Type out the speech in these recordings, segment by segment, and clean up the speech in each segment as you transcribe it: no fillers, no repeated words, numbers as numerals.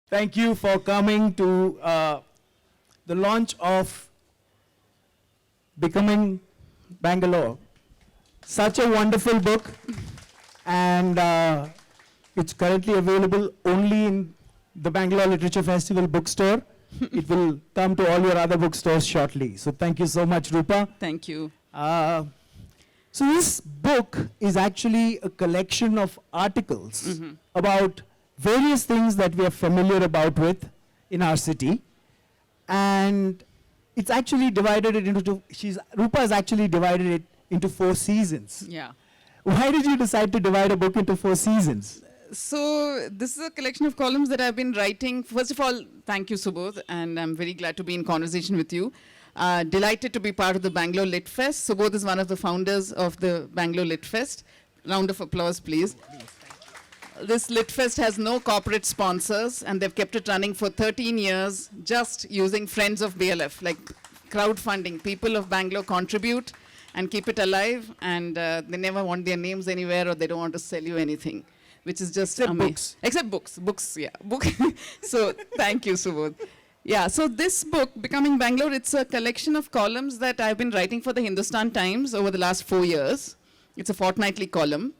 Thank you for coming to the launch of Becoming Bangalore. Such a wonderful book, and it's currently available only in the Bangalore Literature Festival bookstore. It will come to all your other bookstores shortly. So thank you so much, Roopa. Thank you. So this book is actually a collection of articles about various things that we are familiar about with in our city, and it's actually divided it into Roopa has actually divided it into 4 seasons. Yeah. Why did you decide to divide a book into 4 seasons? So this is a collection of columns that I've been writing. First of all, thank you, Subodh, and I'm very glad to be in conversation with you. Delighted to be part of the Bangalore Lit Fest. Subodh is one of the founders of the Bangalore Lit Fest. Round of applause, please. This Lit Fest has no corporate sponsors, and they've kept it running for 13 years, just using friends of BLF, like crowdfunding. People of Bangalore contribute and keep it alive, and they never want their names anywhere, or they don't want to sell you anything, which is just amazing. Books. Except books, yeah. So thank you, Subodh. Yeah, so this book, Becoming Bangalore, it's a collection of columns that I've been writing for the Hindustan Times over the last 4 years. It's a fortnightly column.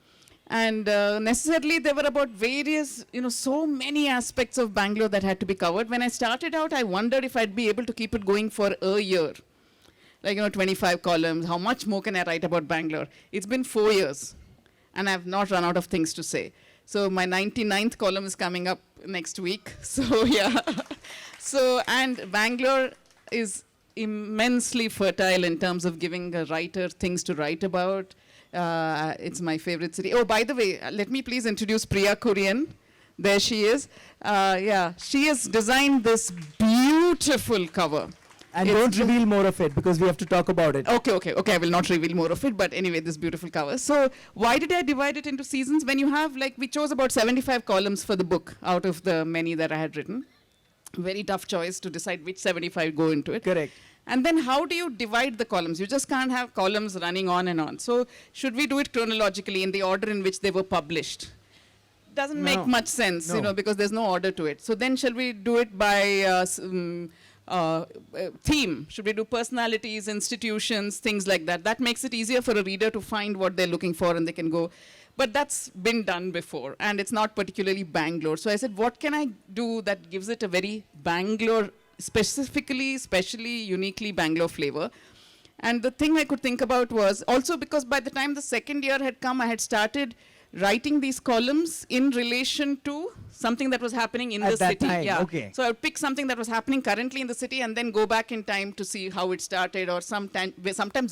And necessarily there were about various, so many aspects of Bangalore that had to be covered. When I started out, I wondered if I'd be able to keep it going for a year. Like, 25 columns, how much more can I write about Bangalore? It's been 4 years, and I've not run out of things to say. So my 99th column is coming up next week. So, yeah. And Bangalore is immensely fertile in terms of giving a writer things to write about. It's my favorite city. Oh, by the way, let me please introduce Priya Kurian. There she is. She has designed this beautiful cover. And don't reveal more of it, because we have to talk about it. Okay, I will not reveal more of it, but anyway, this beautiful cover. So why did I divide it into seasons? When you have, we chose about 75 columns for the book out of the many that I had written. Very tough choice to decide which 75 go into it. Correct. And then how do you divide the columns? You just can't have columns running on and on. So should we do it chronologically in the order in which they were published? Doesn't make much sense, because there's no order to it. So then shall we do it by theme? Should we do personalities, institutions, things like that? That makes it easier for a reader to find what they're looking for, and they can go. But that's been done before, and it's not particularly Bangalore. So I said, what can I do that gives it a very Bangalore, specially, uniquely Bangalore flavor? And the thing I could think about was also because by the time the second year had come, I had started writing these columns in relation to something that was happening in the city. Time. Okay. So I would pick something that was happening currently in the city and then go back in time to see how it started, or sometimes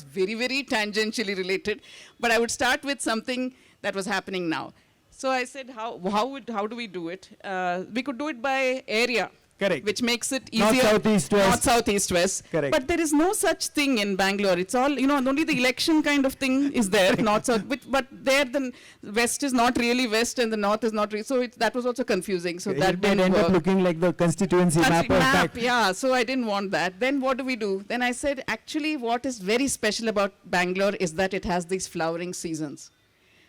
very, very tangentially related. But I would start with something that was happening now. So I said, how do we do it? We could do it by area. Correct. Which makes it easier. Not southeast west. Not southeast west. Correct. But there is no such thing in Bangalore. It's all, only the election kind of thing is there, not south. But there the west is not really west and the north is not really. So that was also confusing. So that didn't end up looking like the constituency map. Yeah, so I didn't want that. Then what do we do? Then I said, actually, what is very special about Bangalore is that it has these flowering seasons.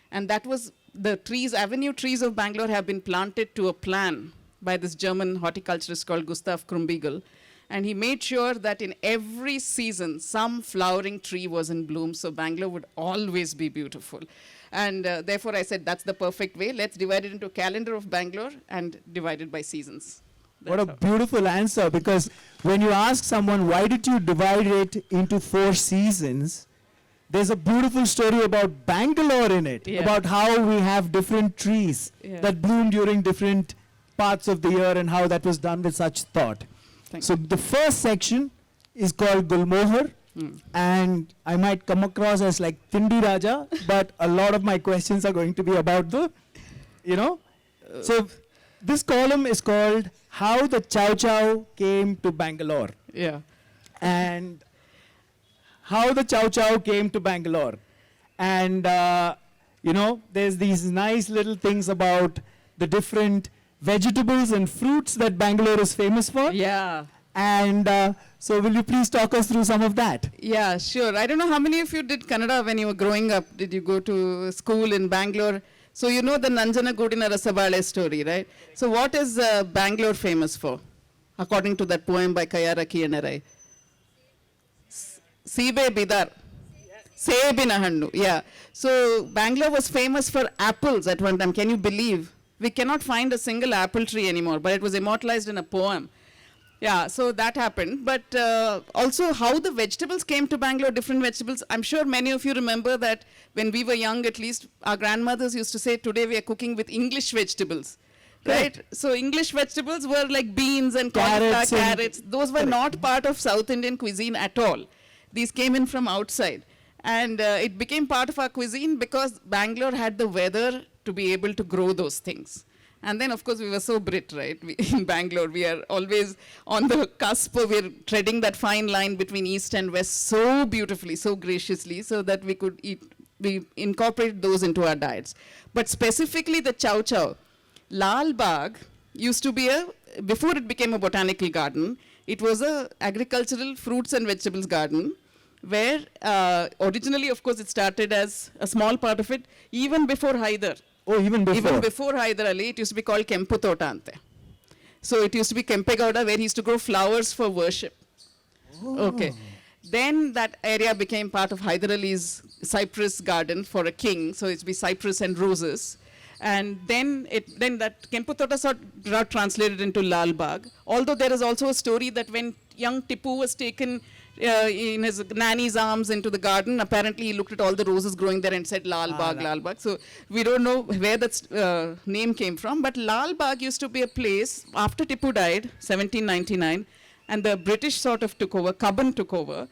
And that was the avenue trees of Bangalore have been planted to a plan by this German horticulturist called Gustav Krumbiegel. And he made sure that in every season, some flowering tree was in bloom, so Bangalore would always be beautiful. And therefore, I said, that's the perfect way. Let's divide it into a calendar of Bangalore and divide it by seasons. What a beautiful answer, because when you ask someone, why did you divide it into 4 seasons, there's a beautiful story about Bangalore in it, about how we have different trees that bloom during different parts of the year and how that was done with such thought. So the first section is called Gulmohar, and I might come across as like Tindi Raja, but a lot of my questions are going to be about the, So this column is called How the Chow Chow Came to Bangalore. Yeah. And how the Chow Chow came to Bangalore. And, there's these nice little things about the different vegetables and fruits that Bangalore is famous for. Yeah. And so will you please talk us through some of that? Yeah, sure. I don't know how many of you did Kannada when you were growing up. Did you go to school in Bangalore? So you know the Nanjana Gudina Rasabale story, right? So what is Bangalore famous for, according to that poem by Kayara Kiyenarai? Sibe Bidar. Sebina Hannu, yeah. So Bangalore was famous for apples at one time. Can you believe? We cannot find a single apple tree anymore, but it was immortalized in a poem. Yeah, so that happened. But also how the vegetables came to Bangalore, different vegetables. I'm sure many of you remember that when we were young, at least, our grandmothers used to say, today we are cooking with English vegetables. Right? So English vegetables were like beans and carrots. Those were not part of South Indian cuisine at all. These came in from outside. And it became part of our cuisine because Bangalore had the weather to be able to grow those things. And then, of course, we were so Brit, right? In Bangalore, we are always on the cusp. We're treading that fine line between East and West so beautifully, so graciously, so that we could eat, we incorporate those into our diets. But specifically the Chow Chow, Lal Bagh used to be before it became a botanical garden, it was a agricultural fruits and vegetables garden, where originally, of course, it started as a small part of it, even before Hyder. Oh, even before? Even before Hyder Ali, it used to be called Kempu Tota ante. So it used to be Kempegowda, where he used to grow flowers for worship. Oh. Okay. Then that area became part of Hyder Ali's cypress garden for a king, so it's be cypress and roses. And then that Kempu Tota sort got translated into Lal Bagh. Although there is also a story that when young Tipu was taken in his nanny's arms into the garden, apparently he looked at all the roses growing there and said Lal Bagh, Lal Bagh. So we don't know where that name came from, but Lal Bagh used to be a place after Tipu died, 1799, and the British sort of took over, Cubbon took over.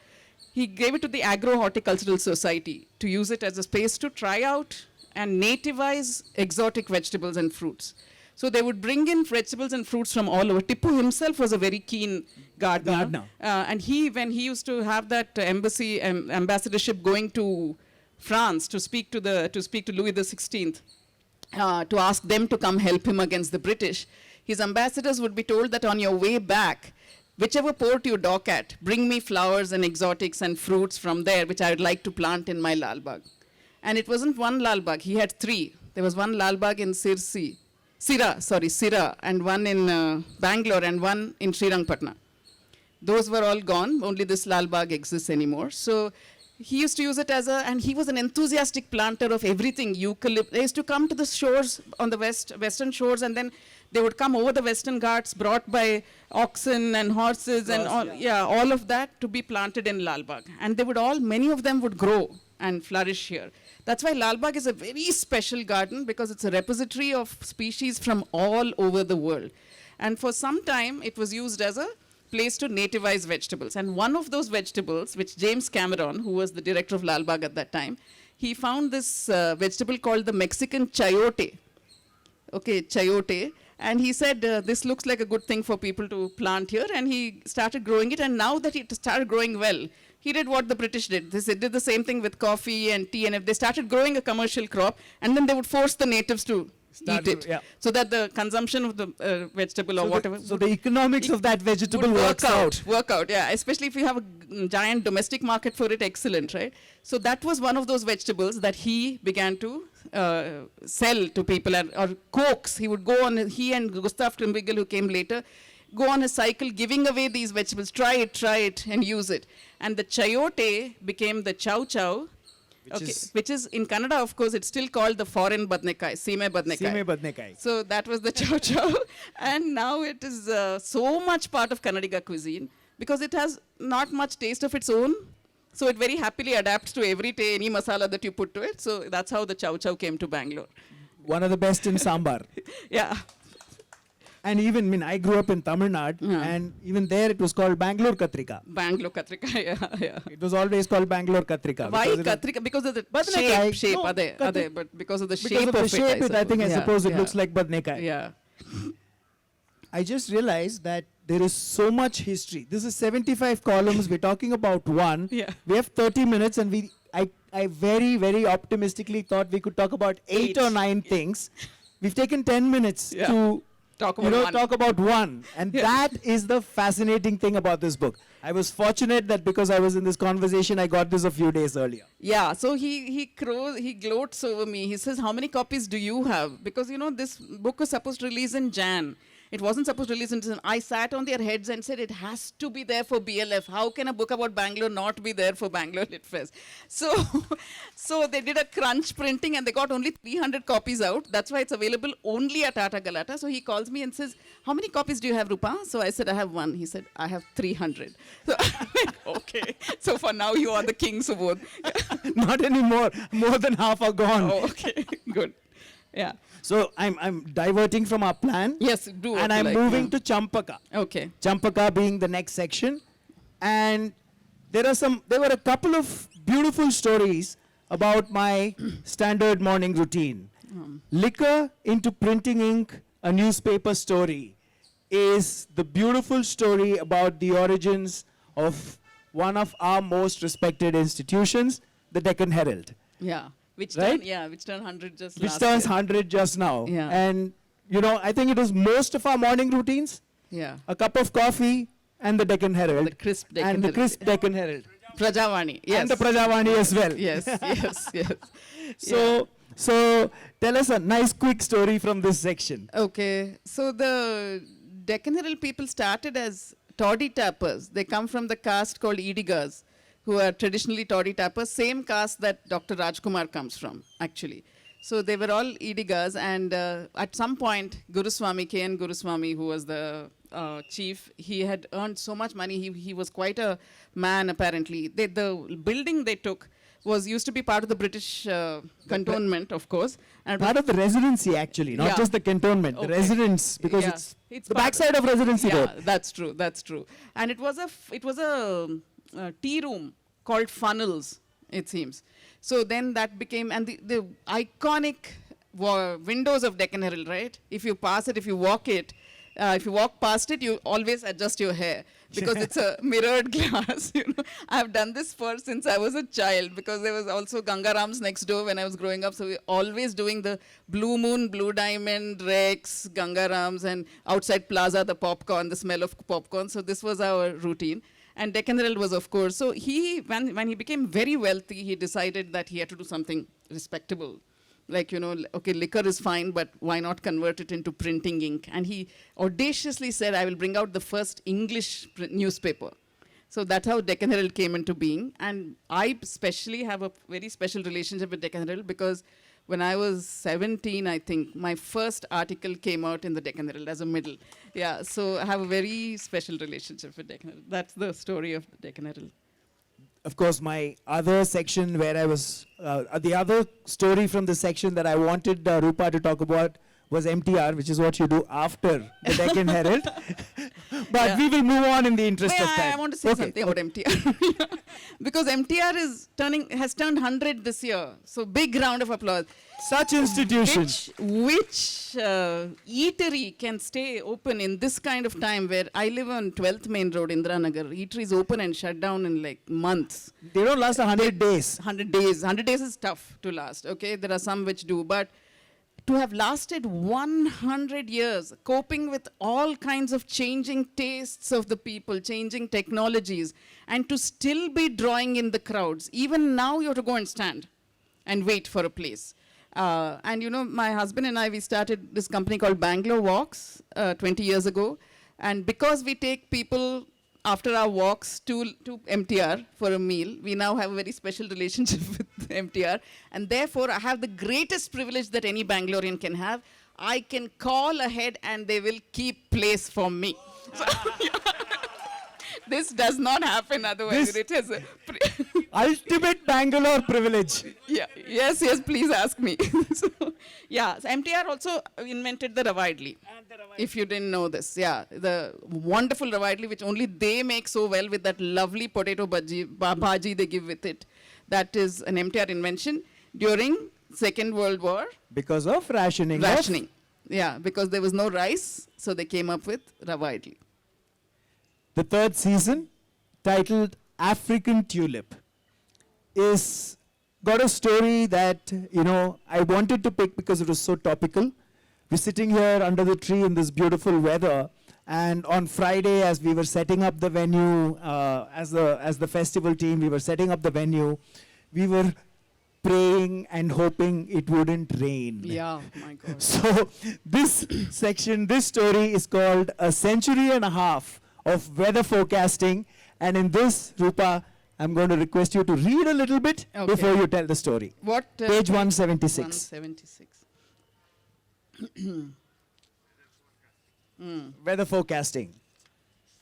He gave it to the Agro-Horticultural Society to use it as a space to try out and nativize exotic vegetables and fruits. So they would bring in vegetables and fruits from all over. Tipu himself was a very keen gardener. And when he used to have that embassy ambassadorship going to France to speak to Louis XVI, to ask them to come help him against the British, his ambassadors would be told that on your way back, whichever port you dock at, bring me flowers and exotics and fruits from there, which I would like to plant in my Lal Bagh. And it wasn't one Lal Bagh, he had three. There was one Lal Bagh in Sira, and one in Bangalore, and one in Srirangpatna. Those were all gone, only this Lal Bagh exists anymore. So he used to use it and he was an enthusiastic planter of everything, eucalypt. They used to come to the shores on the western shores, and then they would come over the Western Ghats brought by oxen and horses and all of that to be planted in Lal Bagh. And many of them would grow and flourish here. That's why Lal Bagh is a very special garden, because it's a repository of species from all over the world. And for some time, it was used as a place to nativize vegetables. And one of those vegetables, which James Cameron, who was the director of Lal Bagh at that time, he found this vegetable called the Mexican chayote. Okay, chayote. And he said, this looks like a good thing for people to plant here. And he started growing it. And now that it started growing well, he did what the British did. They did the same thing with coffee and tea. And if they started growing a commercial crop, and then they would force the natives to eat it. Yeah. So that the consumption of the vegetable or whatever. So the economics of that vegetable work out, yeah. Especially if you have a giant domestic market for it, excellent, right? So that was one of those vegetables that he began to sell to people or coax. He would go on, he and Gustav Krimwigel, who came later, go on a cycle giving away these vegetables. Try it, and use it. And the chayote became the Chow Chow, which is in Kannada, of course, it's still called the foreign badnekai, Seeme badnekai. So that was the Chow Chow. And now it is so much part of Kannadiga cuisine, because it has not much taste of its own. So it very happily adapts to any masala that you put to it. So that's how the Chow Chow came to Bangalore. One of the best in sambar. Yeah. And even, I grew up in Tamil Nadu, and even there it was called Bangalore Katrika. Bangalore Katrika, yeah. It was always called Bangalore Katrika. Why Katrika? Because of the shape, but because of the shape of it, I suppose it looks like badnekai. Yeah. I just realized that there is so much history. This is 75 columns. We're talking about one. Yeah. We have 30 minutes, and I very, very optimistically thought we could talk about 8 or 9 things. We've taken 10 minutes to talk about one. talk about one. And that is the fascinating thing about this book. I was fortunate that because I was in this conversation, I got this a few days earlier. Yeah, so he gloats over me. He says, how many copies do you have? Because, this book was supposed to release in Jan. It wasn't supposed to release in Jan. I sat on their heads and said, it has to be there for BLF. How can a book about Bangalore not be there for Bangalore Lit Fest? So they did a crunch printing and they got only 300 copies out. That's why it's available only at Tata Galata. So he calls me and says, how many copies do you have, Roopa? So I said, I have one. He said, I have 300. So I'm like, okay. So for now, you are the king, Subodh. Not anymore. More than half are gone. Oh, okay. Good. Yeah. So I'm diverting from our plan. Yes, do. And I'm moving to Champaka. Okay. Champaka being the next section. And there were a couple of beautiful stories about my standard morning routine. Liquor into printing ink, a newspaper story, is the beautiful story about the origins of one of our most respected institutions, the Deccan Herald. Yeah. Which Right? turned 100 just Which last turns year. 100 just now. Yeah. And, I think it was most of our morning routines, Yeah. a cup of coffee and the Deccan Herald. The crisp Deccan and the Herald. crisp Deccan Herald. Prajavani. Yes. And the Prajavani as well. Yes, yes. So tell us a nice quick story from this section. Okay. So the Deccan Herald people started as toddy tappers. They come from the caste called Idigas, who are traditionally toddy tappers, same caste that Dr. Rajkumar comes from, actually. So they were all Idigas, and at some point, Guruswami, K.N. Guruswami, who was the chief, he had earned so much money. He was quite a man, apparently. The building they took used to be part of the British cantonment, of course. And Part of the residency, actually, not Yeah. just the cantonment, the Okay. residence, because Yeah. it's the part backside of Residency Yeah, Road. that's true. That's true. And it was a tea room called Funnels, it seems. So then that became, and the iconic windows of Deccan Herald, right? If you pass it, if you walk past it, you always adjust your hair because it's a mirrored glass. I've done this since I was a child, because there was also Gangarams next door when I was growing up. So we're always doing the Blue Moon, Blue Diamond, Rex, Gangarams, and outside Plaza, the popcorn, the smell of popcorn. So this was our routine. And Deccan Herald was, of course. So when he became very wealthy, he decided that he had to do something respectable. Like, okay, liquor is fine, but why not convert it into printing ink? And he audaciously said, I will bring out the first English newspaper. So that's how Deccan Herald came into being. And I especially have a very special relationship with Deccan Herald, because when I was 17, I think, my first article came out in the Deccan Herald as a middle. Yeah, so I have a very special relationship with Deccan Herald. That's the story of the Deccan Herald. Of course, my other section where I was, the other story from the section that I wanted Roopa to talk about was MTR, which is what you do after the Deccan Herald. But Yeah. we will move on in the interest of time. I want to say something about MTR. Because MTR has turned 100 this year. So big round of applause. Such institutions. Which eatery can stay open in this kind of time where I live on 12th Main Road, Indira Nagar. Eatery is open and shut down in like months. They don't last 100 days. 100 days. 100 days is tough to last. Okay, there are some which do. But to have lasted 100 years, coping with all kinds of changing tastes of the people, changing technologies, and to still be drawing in the crowds. Even now you have to go and stand and wait for a place. And my husband and I, we started this company called Bangalore Walks 20 years ago. And because we take people after our walks to MTR for a meal, we now have a very special relationship with MTR. And therefore, I have the greatest privilege that any Bangalorean can have. I can call ahead and they will keep place for me. So, this does not happen otherwise. It is Ultimate Bangalore privilege. Yeah. Yes, please ask me. So MTR also invented the Rava Idli. If you didn't know this. Yeah, the wonderful Rava Idli, which only they make so well with that lovely potato bhaji they give with it. That is an MTR invention during Second World War. Because of rationing. Rationing. Yeah, because there was no rice, so they came up with Rava Idli. The third season, titled African Tulip, is got a story that, I wanted to pick because it was so topical. We're sitting here under the tree in this beautiful weather. And on Friday, as we were setting up the venue, as the festival team, we were setting up the venue, we were praying and hoping it wouldn't rain. Yeah, my God. So this section, this story is called A Century and a Half of Weather Forecasting. And in this, Roopa, I'm going to request you to read a little bit before you tell the story. What? Page 176. 176. Weather forecasting.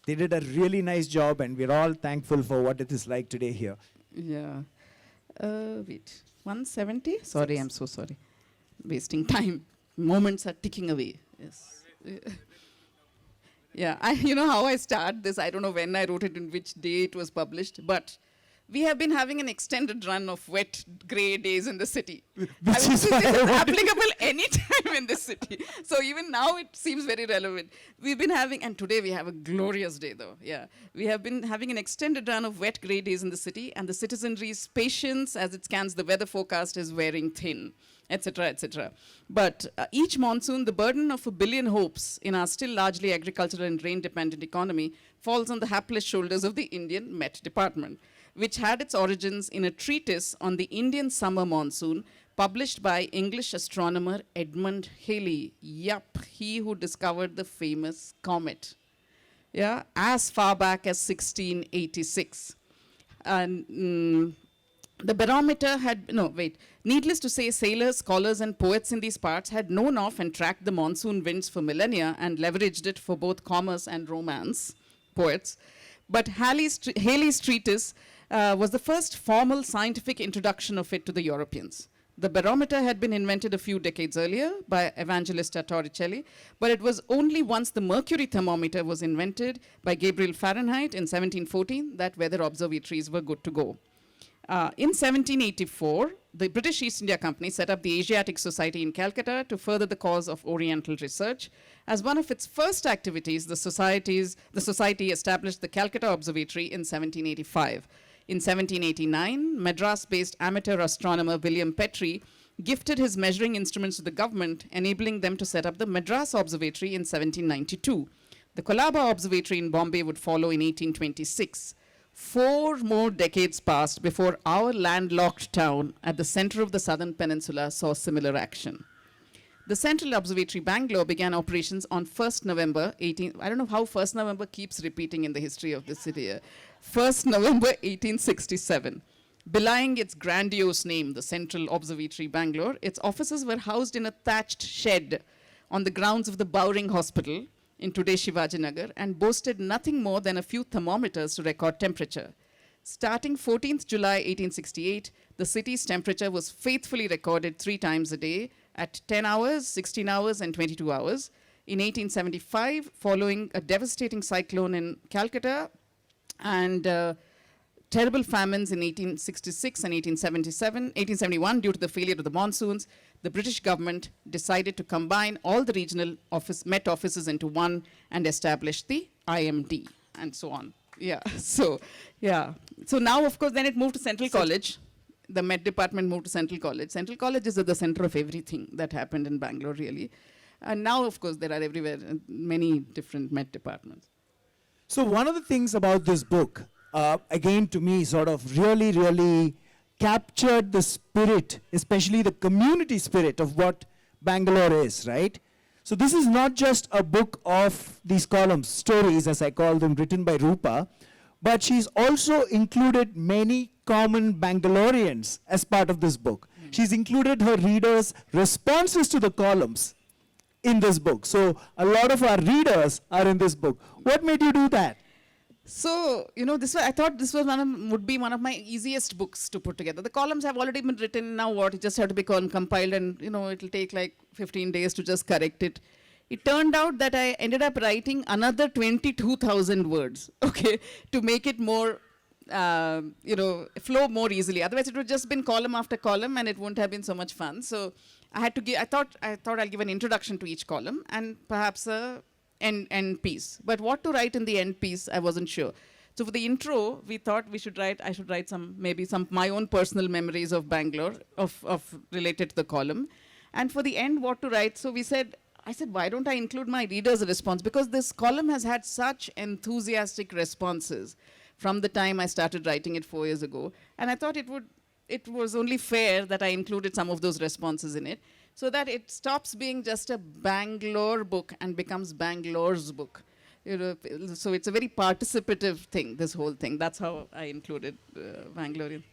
They did a really nice job, and we're all thankful for what it is like today here. Yeah. Wait. 170? Sorry, I'm so sorry. Wasting time. Moments are ticking away. Yes. Yeah, you know how I start this. I don't know when I wrote it, in which day it was published, but we have been having an extended run of wet, grey days in the city. This is applicable any time in the city. So even now it seems very relevant. We've been having, and today we have a glorious day though. Yeah, we have been having an extended run of wet, grey days in the city, and the citizenry's patience as it scans the weather forecast is wearing thin, etc., etc. But each monsoon, the burden of 1 billion hopes in our still largely agricultural and rain-dependent economy falls on the hapless shoulders of the Indian Met Department, which had its origins in a treatise on the Indian summer monsoon published by English astronomer Edmund Halley. Yup, he who discovered the famous comet. Yeah, as far back as 1686. And the barometer had, needless to say, sailors, scholars, and poets in these parts had known of and tracked the monsoon winds for millennia and leveraged it for both commerce and romance, poets. But Halley's treatise was the first formal scientific introduction of it to the Europeans. The barometer had been invented a few decades earlier by Evangelista Torricelli, but it was only once the mercury thermometer was invented by Gabriel Fahrenheit in 1714 that weather observatories were good to go. In 1784, the British East India Company set up the Asiatic Society in Calcutta to further the cause of Oriental research. As one of its first activities, the society established the Calcutta Observatory in 1785. In 1789, Madras-based amateur astronomer William Petrie gifted his measuring instruments to the government, enabling them to set up the Madras Observatory in 1792. The Colaba Observatory in Bombay would follow in 1826. 4 more decades passed before our landlocked town at the center of the southern peninsula saw similar action. The Central Observatory Bangalore began operations on 1st November 18... I don't know how 1st November keeps repeating in the history of the city. 1st November 1867. Belying its grandiose name, the Central Observatory Bangalore, its offices were housed in a thatched shed on the grounds of the Bowring Hospital in today's Shivajinagar and boasted nothing more than a few thermometers to record temperature. Starting 14th July 1868, the city's temperature was faithfully recorded 3 times a day at 10 hours, 16 hours, and 22 hours. In 1875, following a devastating cyclone in Calcutta and terrible famines in 1866 and 1871 due to the failure of the monsoons, the British government decided to combine all the regional Met offices into one and establish the IMD and so on. Yeah, so now, of course, then it moved to Central College. The Met Department moved to Central College. Central College is at the center of everything that happened in Bangalore, really. And now, of course, there are everywhere many different Met departments. So one of the things about this book, again, to me, sort of really captured the spirit, especially the community spirit of what Bangalore is, right? So this is not just a book of these columns, stories, as I call them, written by Roopa, but she's also included many common Bangaloreans as part of this book. She's included her readers' responses to the columns in this book. So a lot of our readers are in this book. What made you do that? So, I thought this was would be one of my easiest books to put together. The columns have already been written. Now what? It just had to be compiled and, it'll take like 15 days to just correct it. It turned out that I ended up writing another 22,000 words, okay, to make it more, flow more easily. Otherwise, it would just been column after column and it wouldn't have been so much fun. So I had to give, I thought I'll give an introduction to each column and perhaps a end piece. But what to write in the end piece, I wasn't sure. So for the intro, we thought I should write some my own personal memories of Bangalore, of related to the column. And for the end, what to write, so we said, I said, why don't I include my readers' response? Because this column has had such enthusiastic responses from the time I started writing it 4 years ago. And I thought it was only fair that I included some of those responses in it, so that it stops being just a Bangalore book and becomes Bangalore's book. You know, so it's a very participative thing, this whole thing. That's how I included Bangalorean.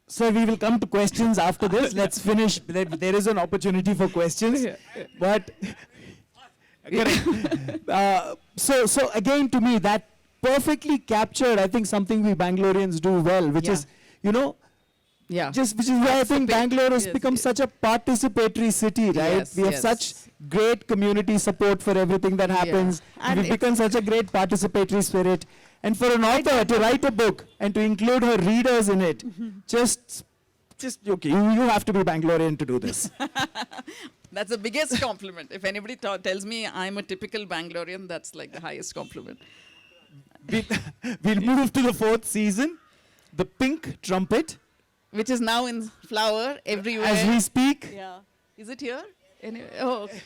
So we will come to questions after this. Let's finish. There is an opportunity for questions. But so again, to me, that perfectly captured, I think, something we Bangaloreans do well, which is, you know, which is why I think Bangalore has become such a participatory city, right? Yes, we have such great community support for everything that happens. And we've become such a great participatory spirit. And for an author to write a book and to include her readers in it, just okay, you have to be Bangalorean to do this. That's the biggest compliment. If anybody tells me I'm a typical Bangalorean, that's like the highest compliment. We'll move to the 4th season, The Pink Trumpet. Which is now in flower everywhere. As we speak. Yeah. Is it here? Anyway, oh, okay.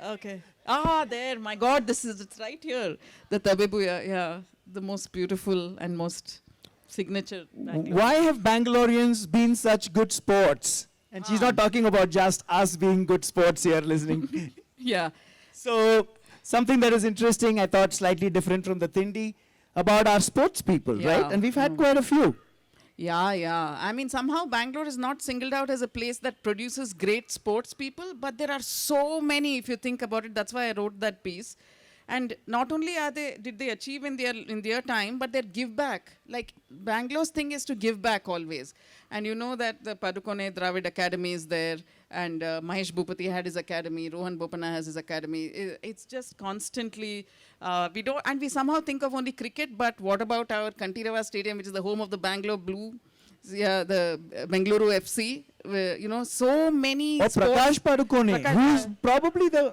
Okay. Ah, there. My God, it's right here. The Tabebuya, yeah. The most beautiful and most signature Bangalore. Why have Bangaloreans been such good sports? And she's not talking about just us being good sports here listening. Yeah. So, something that is interesting, I thought slightly different from the Tindi, about our sports people, right? And we've had quite a few. Yeah. I mean, somehow Bangalore is not singled out as a place that produces great sports people, but there are so many, if you think about it. That's why I wrote that piece. And not only did they achieve in their time, but they give back. Like, Bangalore's thing is to give back always. And you know that the Padukone Dravid Academy is there, and Mahesh Bhupati had his academy, Rohan Bopanna has his academy. It's just constantly, we somehow think of only cricket, but what about our Kantirava Stadium, which is the home of the Bangalore Blue, the Bengaluru FC, you know, so many sports. Prakash Padukone, who's probably the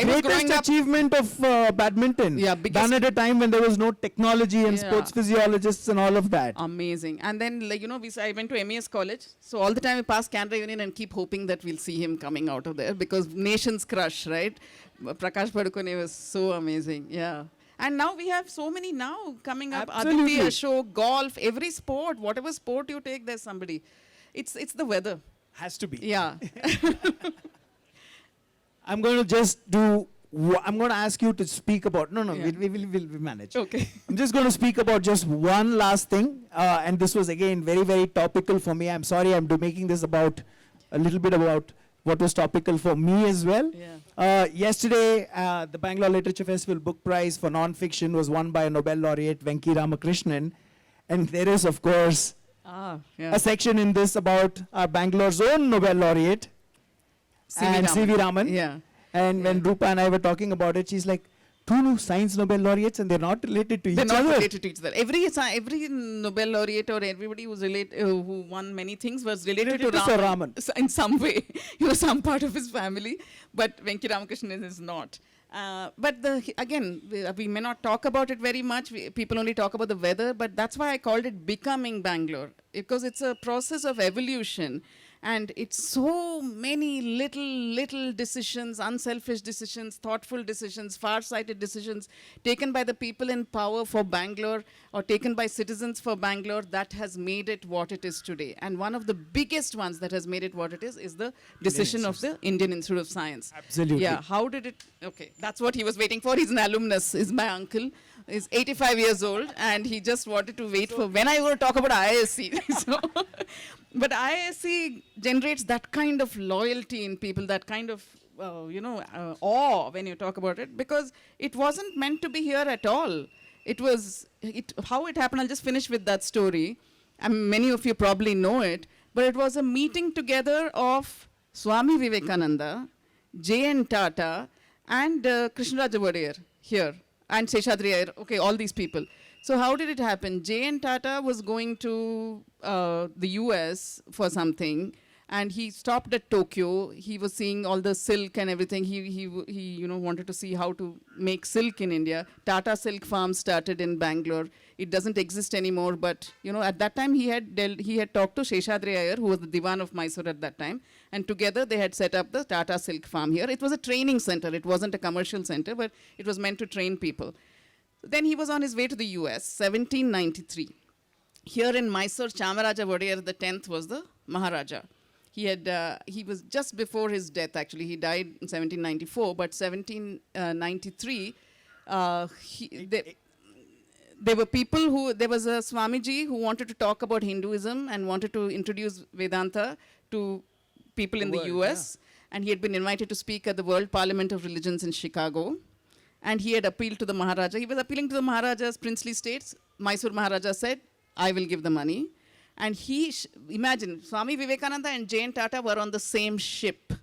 greatest achievement of badminton. Yeah, done at a time when there was no technology and sports physiologists and all of that. Amazing. And then, like, you know, I went to MES college, so all the time we pass Canada Union and keep hoping that we'll see him coming out of there, because nation's crush, right? Prakash Padukone was so amazing. Yeah. And now we have so many now coming up. Absolutely. Aditi, Ashok, golf, every sport, whatever sport you take, there's somebody. It's the weather. Has to be. Yeah. I'm going to I'm going to ask you to speak about, we'll manage. Okay. I'm just going to speak about just one last thing. And this was again very, very topical for me. I'm sorry I'm making this about a little bit about what was topical for me as well. Yeah. Yesterday, the Bangalore Literature Festival Book Prize for Non-Fiction was won by a Nobel laureate, Venki Ramakrishnan. And there is, of course, a section in this about Bangalore's own Nobel laureate, C.V. Raman. Yeah. And when Roopa and I were talking about it, she's like, two science Nobel laureates and they're not related to each other. They're not related to each other. Every Nobel laureate or everybody who won many things was related to Sir Raman. In some way. You know, some part of his family. But Venki Ramakrishnan is not. But again, we may not talk about it very much. People only talk about the weather. But that's why I called it Becoming Bangalore. Because it's a process of evolution. And it's so many little decisions, unselfish decisions, thoughtful decisions, far-sighted decisions taken by the people in power for Bangalore or taken by citizens for Bangalore that has made it what it is today. And one of the biggest ones that has made it what it is the decision of the Indian Institute of Science. Absolutely. Yeah, how did it, okay, that's what he was waiting for. He's an alumnus, he's my uncle. He's 85 years old and he just wanted to wait for when I will talk about IISc. But IISc generates that kind of loyalty in people, that kind of, awe when you talk about it, because it wasn't meant to be here at all. How it happened, I'll just finish with that story. Many of you probably know it, but it was a meeting together of Swami Vivekananda, J.N. Tata, and Krishnaraj Wadiyar here, and Seshadri Iyer, okay, all these people. So how did it happen? J.N. Tata was going to the US for something, And he stopped at Tokyo. He was seeing all the silk and everything. He wanted to see how to make silk in India. Tata Silk Farm started in Bangalore. It doesn't exist anymore, but at that time he had talked to Sheshadri Iyer, who was the Diwan of Mysore at that time, and together they had set up the Tata Silk Farm here. It was a training center. It wasn't a commercial center, but it was meant to train people. Then he was on his way to the US, 1793. Here in Mysore, Chamaraja Wadiyar, the 10th, was the Maharaja. He was just before his death, actually. He died in 1794, but 1793, there were people there was a Swamiji who wanted to talk about Hinduism and wanted to introduce Vedanta to people in the US. Yeah. And he had been invited to speak at the World Parliament of Religions in Chicago. And he had appealed to the Maharaja. He was appealing to the Maharaja's princely states. Mysore Maharaja said, I will give the money. And imagine, Swami Vivekananda and Jane Tata were on the same ship.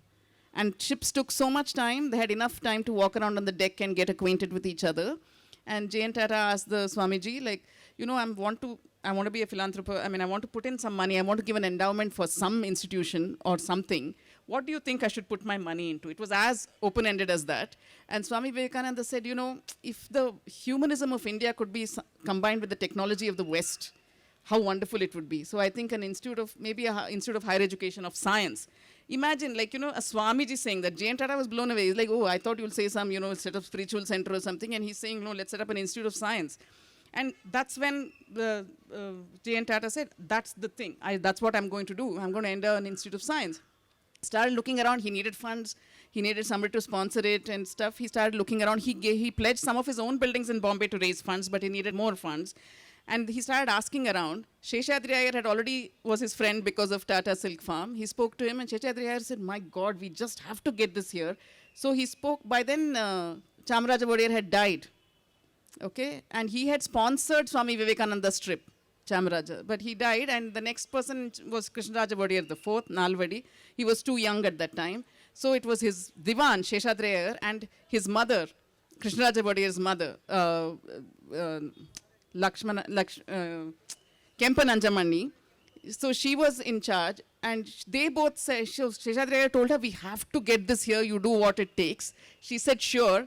And ships took so much time, they had enough time to walk around on the deck and get acquainted with each other. And Jane Tata asked the Swamiji, I want to be a philanthropist. I want to put in some money. I want to give an endowment for some institution or something. What do you think I should put my money into? It was as open-ended as that. And Swami Vivekananda said, if the humanism of India could be combined with the technology of the West, how wonderful it would be. So I think an institute of, maybe an institute of higher education of science. Imagine, a Swamiji saying that. Jane Tata was blown away. He's like, oh, I thought you'll say some, set up spiritual center or something. And he's saying, no, let's set up an institute of science. And that's when Jane Tata said, that's the thing. That's what I'm going to do. I'm going to enter an institute of science. Started looking around. He needed funds. He needed somebody to sponsor it and stuff. He started looking around. He pledged some of his own buildings in Bombay to raise funds, but he needed more funds. And he started asking around. Sheshadri Iyer was his friend because of Tata Silk Farm. He spoke to him, and Sheshadri Iyer said, my God, we just have to get this here. So he spoke. By then, Chamaraja Wadiyar had died. Okay? And he had sponsored Swami Vivekananda's trip, Chamaraja. But he died, and the next person was Krishnaraja Wadiyar IV, Nalvadi. He was too young at that time. So it was his Diwan, Sheshadri Iyer, and his mother, Krishnaraja Wadiyar's mother, Kempan Anjamani. So she was in charge, and they both said, Sheshadri Iyer told her, we have to get this here, you do what it takes. She said, sure,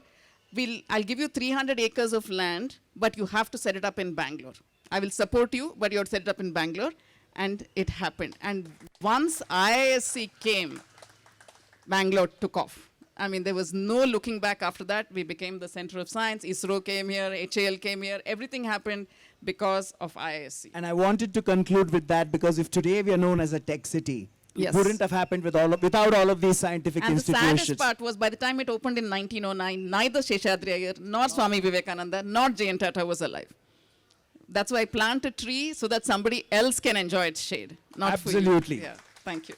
I'll give you 300 acres of land, but you have to set it up in Bangalore. I will support you, but you have to set it up in Bangalore. And it happened. And once IISc came, Bangalore took off. There was no looking back after that. We became the center of science. ISRO came here, HAL came here. Everything happened because of IISc. And I wanted to conclude with that, because if today we are known as a tech city, yes, it wouldn't have happened without all of these scientific institutions. And the saddest part was, by the time it opened in 1909, neither Sheshadri Iyer, nor Swami Vivekananda, nor Jane Tata was alive. That's why I plant a tree so that somebody else can enjoy its shade. Not Absolutely. For you. Yeah. Thank you.